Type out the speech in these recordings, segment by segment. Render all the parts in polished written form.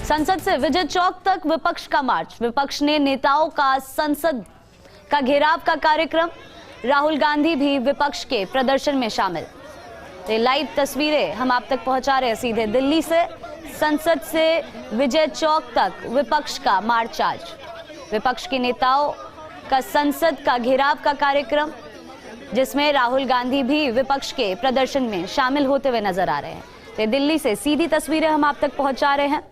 संसद से विजय चौक तक विपक्ष का मार्च। विपक्ष ने नेताओं का संसद का घेराव का कार्यक्रम। राहुल गांधी भी विपक्ष के प्रदर्शन में शामिल। ये लाइव तस्वीरें हम आप तक पहुंचा रहे हैं सीधे दिल्ली से। संसद से विजय चौक तक विपक्ष का मार्च आज। विपक्ष के नेताओं का संसद का घेराव का कार्यक्रम, जिसमें राहुल गांधी भी विपक्ष के प्रदर्शन में शामिल होते हुए नजर आ रहे हैं। तो दिल्ली से सीधी तस्वीरें हम आप तक पहुंचा रहे हैं,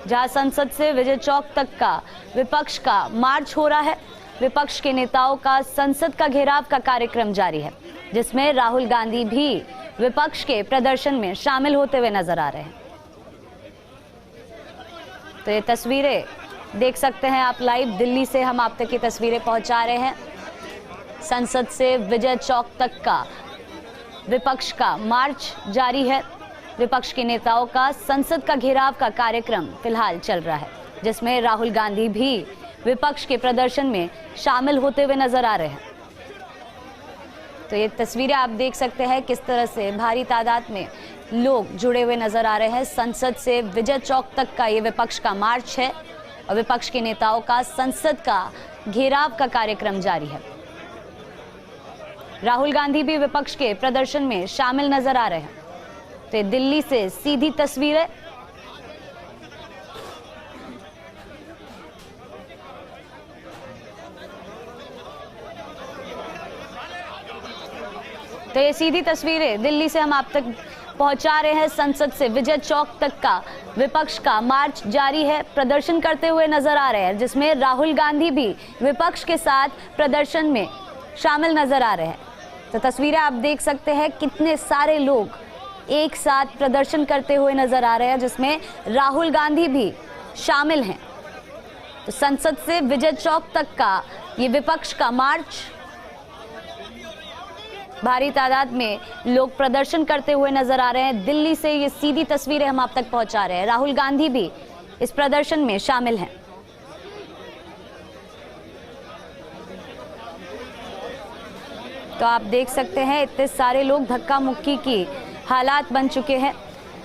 जहां संसद से विजय चौक तक का विपक्ष का मार्च हो रहा है। विपक्ष के नेताओं का संसद का घेराव का कार्यक्रम जारी है, जिसमें राहुल गांधी भी विपक्ष के प्रदर्शन में शामिल होते हुए नजर आ रहे हैं। तो ये तस्वीरें देख सकते हैं आप लाइव दिल्ली से हम आप तक ये तस्वीरें पहुंचा रहे हैं। संसद से विजय चौक तक का विपक्ष का मार्च जारी है। विपक्ष के नेताओं का संसद का घेराव का कार्यक्रम फिलहाल चल रहा है, जिसमें राहुल गांधी भी विपक्ष के प्रदर्शन में शामिल होते हुए नजर आ रहे हैं। तो ये तस्वीरें आप देख सकते हैं किस तरह से भारी तादाद में लोग जुड़े हुए नजर आ रहे हैं। संसद से विजय चौक तक का ये विपक्ष का मार्च है और विपक्ष के नेताओं का संसद का घेराव का कार्यक्रम जारी है। राहुल गांधी भी विपक्ष के प्रदर्शन में शामिल नजर आ रहे हैं। तो दिल्ली से सीधी तस्वीरें। तो ये सीधी तस्वीरें दिल्ली से हम आप तक पहुंचा रहे हैं। संसद से विजय चौक तक का विपक्ष का मार्च जारी है, प्रदर्शन करते हुए नजर आ रहे हैं, जिसमें राहुल गांधी भी विपक्ष के साथ प्रदर्शन में शामिल नजर आ रहे हैं। तो तस्वीरें आप देख सकते हैं कितने सारे लोग एक साथ प्रदर्शन करते हुए नजर आ रहे हैं, जिसमें राहुल गांधी भी शामिल हैं। तो संसद से विजय चौक तक का ये विपक्ष का मार्च, भारी तादाद में लोग प्रदर्शन करते हुए नजर आ रहे हैं। दिल्ली से ये सीधी तस्वीरें हम आप तक पहुंचा रहे हैं। राहुल गांधी भी इस प्रदर्शन में शामिल हैं। तो आप देख सकते हैं इतने सारे लोग, धक्का मुक्की की हालात बन चुके हैं।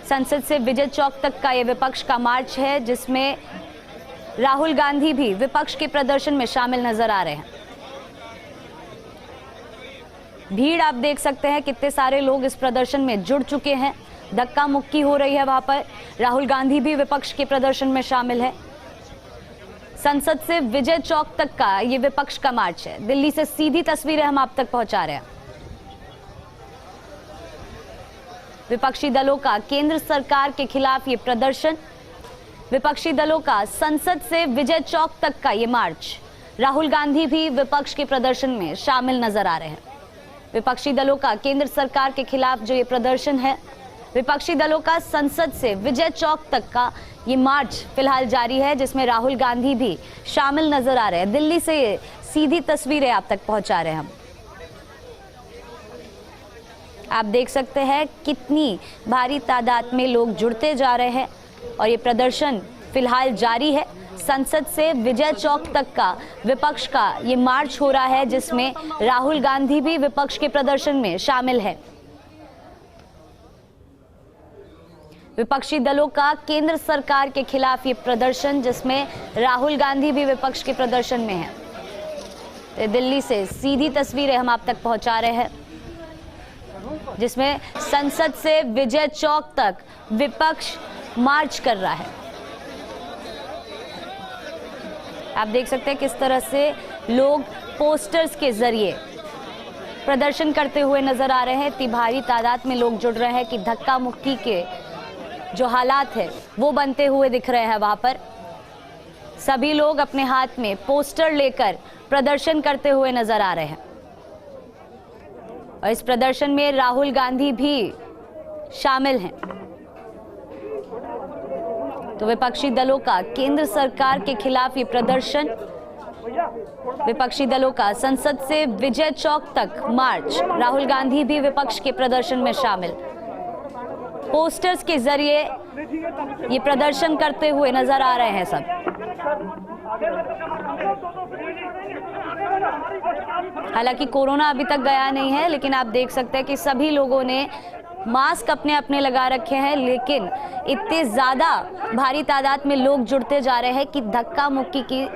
संसद से विजय चौक तक का ये विपक्ष का मार्च है, जिसमें राहुल गांधी भी विपक्ष के प्रदर्शन में शामिल नजर आ रहे हैं। भीड़ आप देख सकते हैं कितने सारे लोग इस प्रदर्शन में जुड़ चुके हैं। धक्का मुक्की हो रही है वहां पर। राहुल गांधी भी विपक्ष के प्रदर्शन में शामिल है। संसद से विजय चौक तक का ये विपक्ष का मार्च है। दिल्ली से सीधी तस्वीरें हम आप तक पहुंचा रहे हैं। विपक्षी दलों का केंद्र सरकार के खिलाफ ये प्रदर्शन, विपक्षी दलों का संसद से विजय चौक तक का ये मार्च। राहुल गांधी भी विपक्ष के प्रदर्शन में शामिल नजर आ रहे हैं। विपक्षी दलों का केंद्र सरकार के खिलाफ जो ये प्रदर्शन है, विपक्षी दलों का संसद से विजय चौक तक का ये मार्च फिलहाल जारी है, जिसमें राहुल गांधी भी शामिल नजर आ रहे हैं। दिल्ली से ये सीधी तस्वीरें आप तक पहुंचा रहे हैं हम। आप देख सकते हैं कितनी भारी तादाद में लोग जुड़ते जा रहे हैं और ये प्रदर्शन फिलहाल जारी है। संसद से विजय चौक तक का विपक्ष का ये मार्च हो रहा है, जिसमें राहुल गांधी भी विपक्ष के प्रदर्शन में शामिल है। विपक्षी दलों का केंद्र सरकार के खिलाफ ये प्रदर्शन, जिसमें राहुल गांधी भी विपक्ष के प्रदर्शन में है। तो दिल्ली से सीधी तस्वीरें हम आप तक पहुंचा रहे हैं, जिसमें संसद से विजय चौक तक विपक्ष मार्च कर रहा है। आप देख सकते हैं किस तरह से लोग पोस्टर्स के जरिए प्रदर्शन करते हुए नजर आ रहे हैं। इतनी भारी तादाद में लोग जुड़ रहे हैं कि धक्का मुक्की के जो हालात है वो बनते हुए दिख रहे हैं। वहां पर सभी लोग अपने हाथ में पोस्टर लेकर प्रदर्शन करते हुए नजर आ रहे हैं और इस प्रदर्शन में राहुल गांधी भी शामिल हैं। तो विपक्षी दलों का केंद्र सरकार के खिलाफ ये प्रदर्शन, विपक्षी दलों का संसद से विजय चौक तक मार्च। राहुल गांधी भी विपक्ष के प्रदर्शन में शामिल, पोस्टर्स के जरिए ये प्रदर्शन करते हुए नजर आ रहे हैं सब। हालांकि कोरोना अभी तक गया नहीं है, लेकिन आप देख सकते हैं कि सभी लोगों ने मास्क अपने अपने लगा रखे हैं, लेकिन इतने ज़्यादा भारी तादाद में लोग जुड़ते जा रहे हैं कि धक्का मुक्की की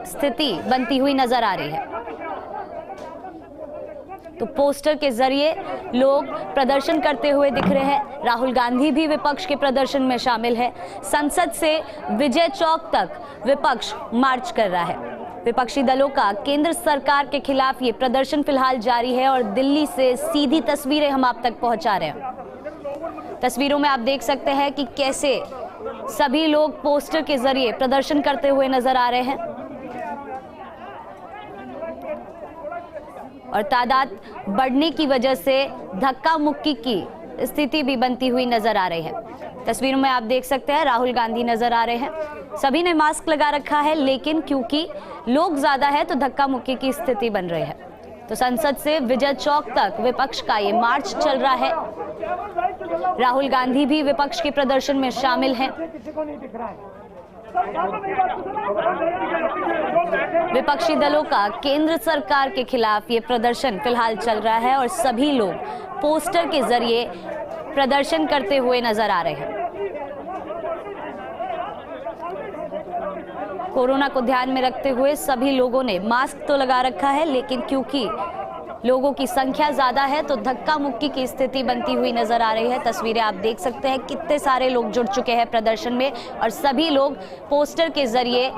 स्थिति बनती हुई नजर आ रही है। तो पोस्टर के जरिए लोग प्रदर्शन करते हुए दिख रहे हैं। राहुल गांधी भी विपक्ष के प्रदर्शन में शामिल है। संसद से विजय चौक तक विपक्ष मार्च कर रहा है। विपक्षी दलों का केंद्र सरकार के खिलाफ ये प्रदर्शन फिलहाल जारी है और दिल्ली से सीधी तस्वीरें हम आप तक पहुंचा रहे हैं। तस्वीरों में आप देख सकते हैं कि कैसे सभी लोग पोस्टर के जरिए प्रदर्शन करते हुए नजर आ रहे हैं और तादाद बढ़ने की वजह से धक्का मुक्की की स्थिति भी बनती हुई नजर आ रही है। तस्वीरों में आप देख सकते हैं राहुल गांधी नजर आ रहे हैं। सभी ने मास्क लगा रखा है, लेकिन क्योंकि लोग ज्यादा है तो धक्का मुक्की की स्थिति बन रही है। तो संसद से विजय चौक तक विपक्ष का ये मार्च चल रहा है। राहुल गांधी भी विपक्ष के प्रदर्शन में शामिल हैं। विपक्षी दलों का केंद्र सरकार के खिलाफ ये प्रदर्शन फिलहाल चल रहा है और सभी लोग पोस्टर के जरिए प्रदर्शन करते हुए नजर आ रहे हैं। कोरोना को ध्यान में रखते हुए सभी लोगों ने मास्क तो लगा रखा है, लेकिन क्योंकि लोगों की संख्या ज्यादा है तो धक्का मुक्की की स्थिति बनती हुई नजर आ रही है। तस्वीरें आप देख सकते हैं कितने सारे लोग जुड़ चुके हैं प्रदर्शन में और सभी लोग पोस्टर के जरिए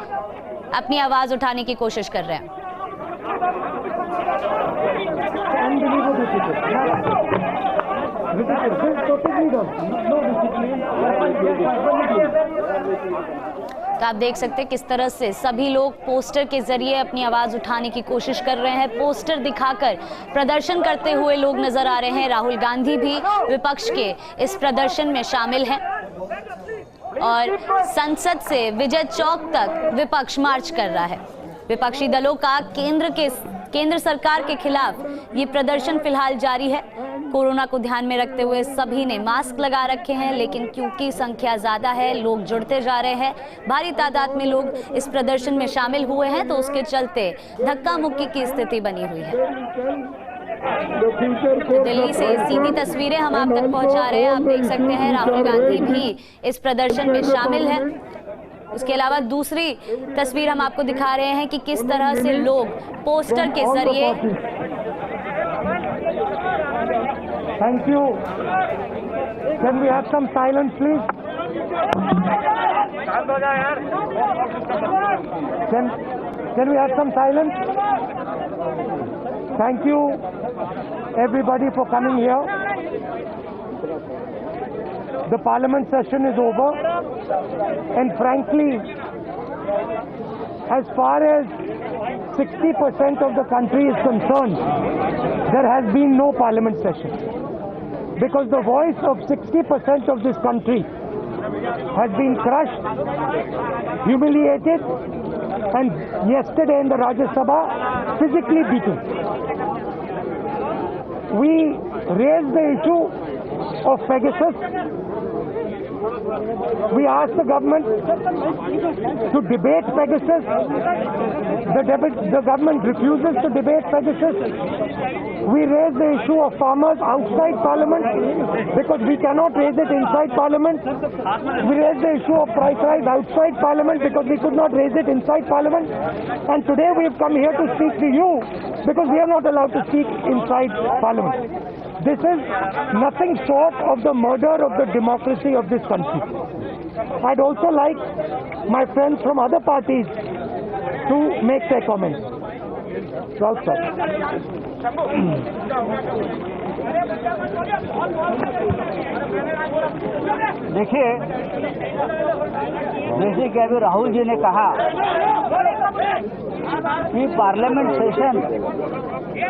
अपनी आवाज उठाने की कोशिश कर रहे हैं। तो आप देख सकते हैं किस तरह से सभी लोग पोस्टर के जरिए अपनी आवाज उठाने की कोशिश कर रहे हैं। पोस्टर दिखाकर प्रदर्शन करते हुए लोग नजर आ रहे हैं। राहुल गांधी भी विपक्ष के इस प्रदर्शन में शामिल हैं और संसद से विजय चौक तक विपक्ष मार्च कर रहा है। विपक्षी दलों का केंद्र सरकार के खिलाफ ये प्रदर्शन फिलहाल जारी है। कोरोना को ध्यान में रखते हुए सभी ने मास्क लगा रखे हैं, लेकिन क्योंकि संख्या ज्यादा है, लोग जुड़ते जा रहे हैं, भारी तादाद में लोग इस प्रदर्शन में शामिल हुए हैं, तो उसके चलते धक्का मुक्की की स्थिति बनी हुई है। तो दिल्ली से सीधी तस्वीरें हम आप तक पहुंचा रहे हैं। आप देख सकते हैं राहुल गांधी भी इस प्रदर्शन में शामिल है। उसके अलावा दूसरी तस्वीर हम आपको दिखा रहे हैं कि किस तरह से लोग पोस्टर के जरिए। Thank you. Can we have some silence, please? Can we have some silence? Thank you, everybody, for coming here. The Parliament session is over, and frankly, as far as 60% of the country is concerned, there has been no Parliament session. Because the voice of 60% of this country has been crushed, humiliated, and yesterday in the Rajya Sabha, physically beaten. We raised the issue of Pegasus. We asked the government to debate Pegasus. The government refuses to debate Pegasus. We raised the issue of farmers outside Parliament because we cannot raise it inside Parliament. We raised the issue of price rise outside Parliament because we could not raise it inside Parliament. And today we have come here to speak to you because we are not allowed to speak inside Parliament. This is nothing short of the murder of the democracy of this country. I'd also like my friends from other parties to make their comments. Well, sir. देखिए, जैसे कि अभी राहुल जी ने कहा कि parliament session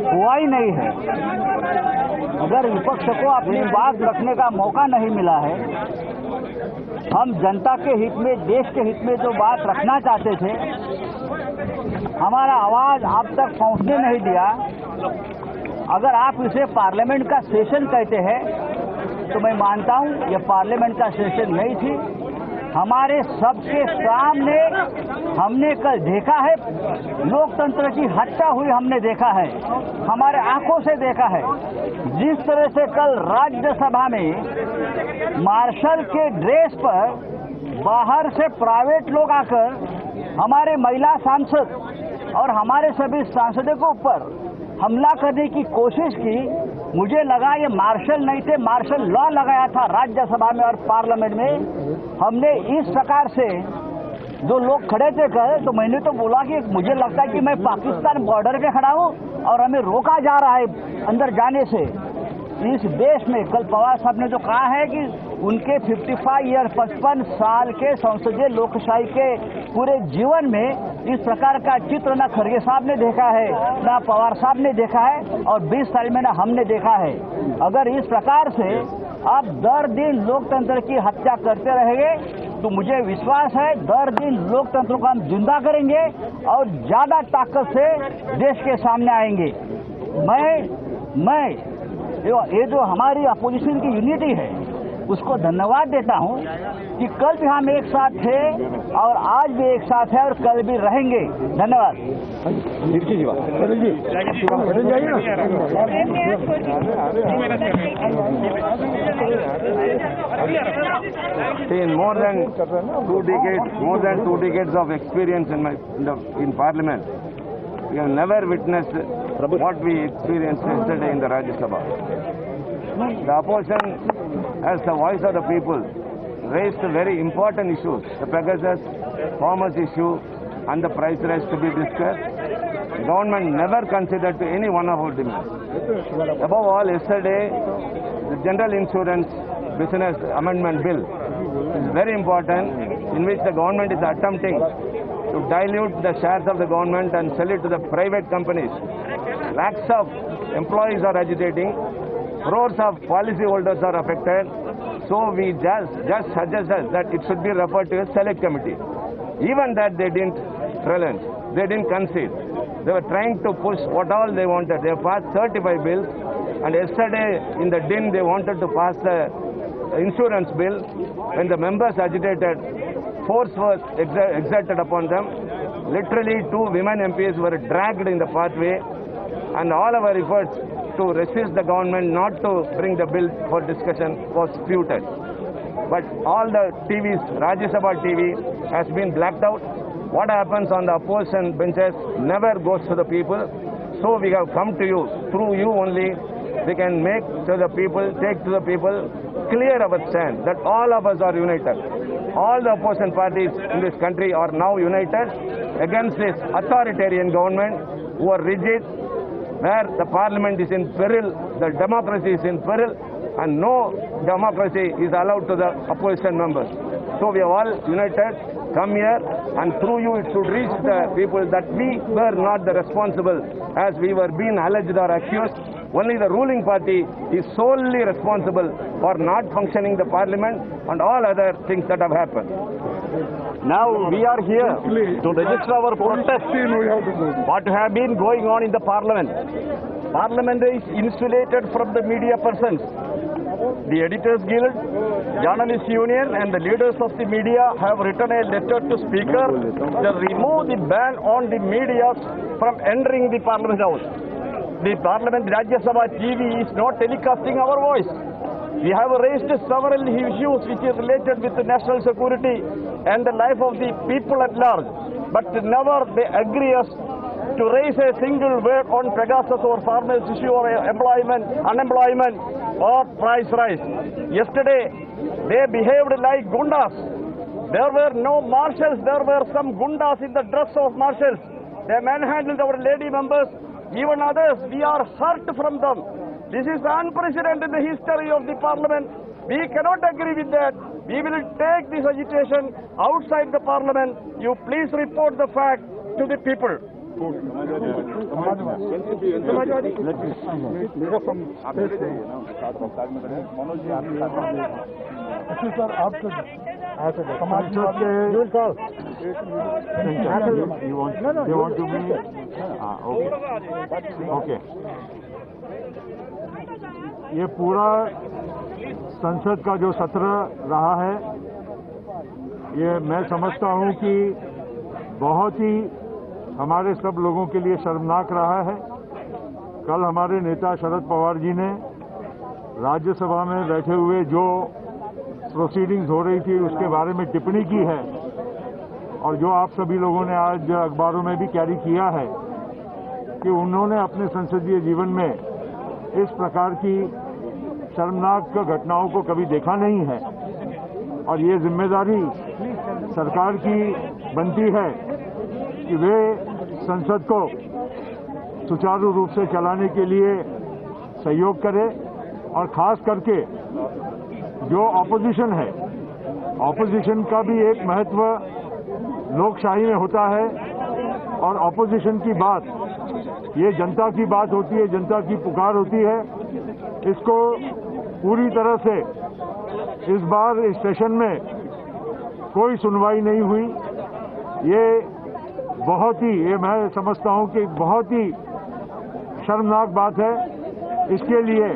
हुआ ही नहीं है। अगर विपक्ष को अपनी बात रखने का मौका नहीं मिला है, हम जनता के हित में, देश के हित में जो बात रखना चाहते थे, हमारा आवाज आप तक पहुंचने नहीं दिया। अगर आप इसे पार्लियामेंट का सेशन कहते हैं तो मैं मानता हूं ये पार्लियामेंट का सेशन नहीं थी, हमारे सबके सामने हमने कल देखा है, लोकतंत्र की हत्या हुई हमने देखा है, हमारे आंखों से देखा है। जिस तरह से कल राज्यसभा में मार्शल के ड्रेस पर बाहर से प्राइवेट लोग आकर हमारे महिला सांसद और हमारे सभी सांसदों के ऊपर हमला करने की कोशिश की, मुझे लगा ये मार्शल नहीं थे, मार्शल लॉ लगाया था राज्यसभा में और पार्लियामेंट में। हमने इस प्रकार से जो लोग खड़े थे कल, तो मैंने तो बोला कि मुझे लगता है कि मैं पाकिस्तान बॉर्डर पे खड़ा हूँ और हमें रोका जा रहा है अंदर जाने से। इस देश में कल पवार साहब ने जो कहा है कि उनके 55 साल के संसदीय लोकशाही के पूरे जीवन में इस प्रकार का चित्र ना खड़गे साहब ने देखा है, ना पवार साहब ने देखा है, और 20 साल में ना हमने देखा है। अगर इस प्रकार से आप दर दिन लोकतंत्र की हत्या करते रहेंगे तो मुझे विश्वास है दर दिन लोकतंत्र को हम जिंदा करेंगे और ज्यादा ताकत से देश के सामने आएंगे। मैं ये जो हमारी अपोजिशन की यूनिटी है उसको धन्यवाद देता हूं कि कल भी हम एक साथ थे और आज भी एक साथ है और कल भी रहेंगे। धन्यवाद। In more than two decades of experience in Parliament, we have never witnessed what we experienced yesterday in the Rajya Sabha. The opposition, as the voice of the people, raised very important issues. The Pegasus, farmers issue and the price rise to be discussed. Government never considered to any one of our demands. Above all, yesterday, the General Insurance Business Amendment Bill is very important, in which the government is attempting to dilute the shares of the government and sell it to the private companies. Lakhs of employees are agitating, crores of policyholders are affected. So we just suggested that it should be referred to a select committee. Even that they didn't relent, they didn't concede. They were trying to push what all they wanted. They passed 35 bills, and yesterday in the din they wanted to pass the insurance bill. When the members agitated, force was exerted upon them. Literally 2 women MPs were dragged in the pathway, and all our efforts to resist the government not to bring the bill for discussion was futile. But all the TVs, Rajya Sabha TV has been blacked out. What happens on the opposition benches never goes to the people. So we have come to you, through you only, we can make to the people, take to the people, clear our stand that all of us are united. All the opposition parties in this country are now united against this authoritarian government who are rigid, where the parliament is in peril, the democracy is in peril, and no democracy is allowed to the opposition members. So we are all united, come here, and through you it should reach the people that we were not the responsible as we were being alleged or accused. Only the ruling party is solely responsible for not functioning the parliament and all other things that have happened. Now we are here to register our protest what have been going on in the parliament. Parliament is insulated from the media persons. The Editors Guild, Journalists Union and the leaders of the media have written a letter to Speaker to remove the ban on the media from entering the Parliament House. The Parliament Rajya Sabha TV is not telecasting our voice. We have raised several issues which is related with the national security and the life of the people at large, but never they agree us to raise a single word on Pegasus or farmers issue or employment, unemployment or price rise. Yesterday, they behaved like gundas. There were no marshals, there were some gundas in the dress of marshals. They manhandled our lady members, even others. We are hurt from them. This is unprecedented in the history of the parliament. We cannot agree with that. We will take this agitation outside the parliament. You please report the fact to the people. Okay, ये पूरा संसद का जो सत्र रहा है ये मैं समझता हूं कि बहुत ही हमारे सब लोगों के लिए शर्मनाक रहा है। कल हमारे नेता शरद पवार जी ने राज्यसभा में बैठे हुए जो प्रोसीडिंग्स हो रही थी उसके बारे में टिप्पणी की है और जो आप सभी लोगों ने आज अखबारों में भी कैरी किया है कि उन्होंने अपने संसदीय जीवन में इस प्रकार की शर्मनाक घटनाओं को कभी देखा नहीं है और ये जिम्मेदारी सरकार की बनती है कि वे संसद को सुचारू रूप से चलाने के लिए सहयोग करे और खास करके जो ऑपोजिशन है, ऑपोजिशन का भी एक महत्व लोकशाही में होता है और ऑपोजिशन की बात ये जनता की बात होती है, जनता की पुकार होती है। इसको पूरी तरह से इस बार इस सेशन में कोई सुनवाई नहीं हुई। ये मैं समझता हूं कि बहुत ही शर्मनाक बात है। इसके लिए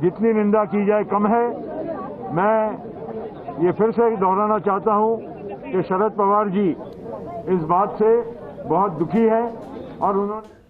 जितनी निंदा की जाए कम है। मैं ये फिर से दोहराना चाहता हूं कि शरद पवार जी इस बात से बहुत दुखी है और उन्होंने